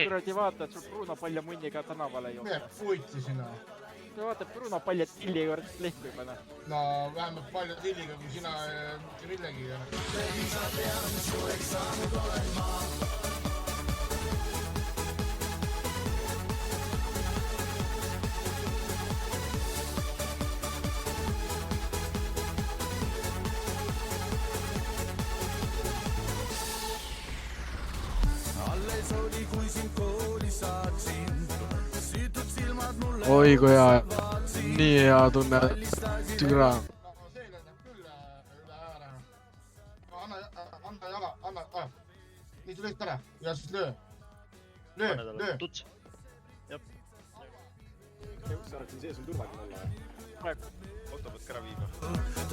Kuradi vaatad, sul Bruno Palja munniga tänavale jookseb. Mine puitsi sina. Ta vaatab Bruno Palja tilli juurde lehku juba noh. No vähemalt palju tilliga kui sina mitte millegi ei ole. Oi kui hea, nii hea tunne, türa. See lendab küll üle ääre. Anna jaga, anna. Nii tulid ära ja siis löö. Löö. Tuts. Jep. Sa arvad, siin sees on turvaline olla? Praegu. Auto pead kära viima.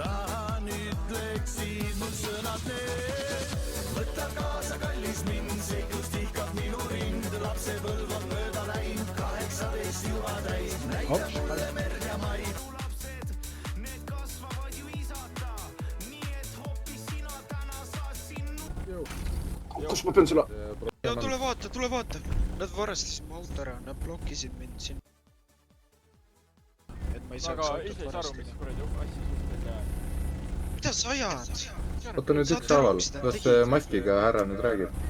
Tahan ütleksid mul sõnad need. Võta kaasa kallis mind, seiklust ihkab minu rind. Lapsepõlv on mööda läinud, 18 juba täis. Näita mulle merd ja maid. Lapsed, need kasvavad ju isata. Nii et hoopis sina täna saad sinnu. Kus ma pean sulle... Ja tule vaata. Nad varastasid mu auto ära, nad blokkisid mind siin. Et ma ei saaks Aga ise ei saa aru, mis kuradi asja suhted ja... Mida sa ajad? Oota nüüd ükshaaval, las see maskiga härra nüüd räägib. Ma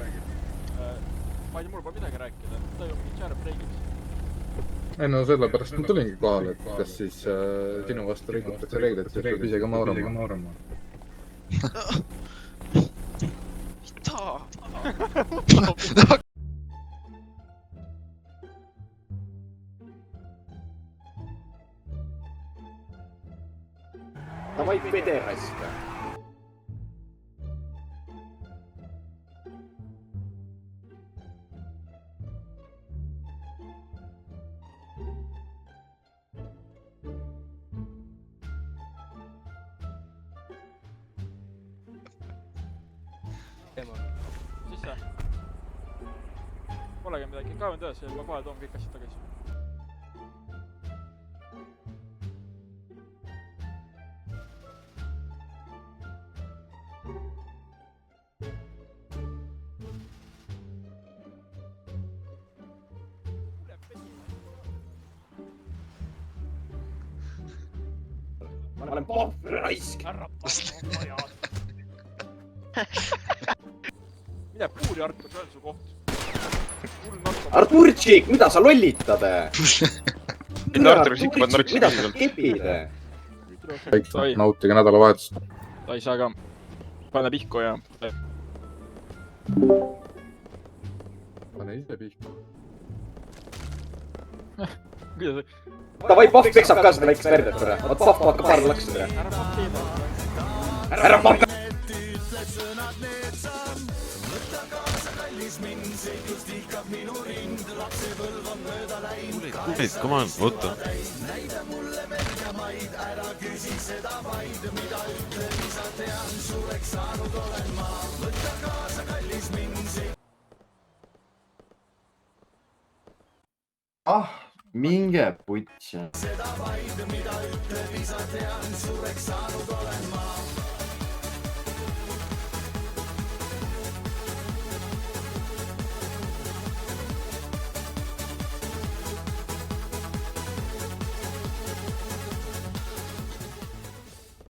ei tea, mul pole midagi rääkida, ta ju mingi tšärb reigiks. Ei no sellepärast ma tulingi kohale, et kas siis sinu vastu rikutakse reegleid, siis peab ise ka maurama. Mida? Davai pederast. Sisse. Polegi midagi, kaevend üles ja ma kohe toon kõik asjad tagasi. Ma olen pohvraisk. Ära mine puuri, Artur, see on su koht. Arturtšik, mida sa lollitad? Arturtšik, mida sa kepid? Nautige nädalavahetust. Ta ei saa ka. Pane pihku ja... Pane ise pihku. Kuidas see... Davai, Pahv peksab ka seda väikest verdet võrra. Vaat Pahv hakkab paar laksu võrra. Ära pakkeeda. Ära pakka! Kuulid, come on, oota. Minge putsi. Seda vaid, mida ütleb isa, tean, suureks saanud olen ma.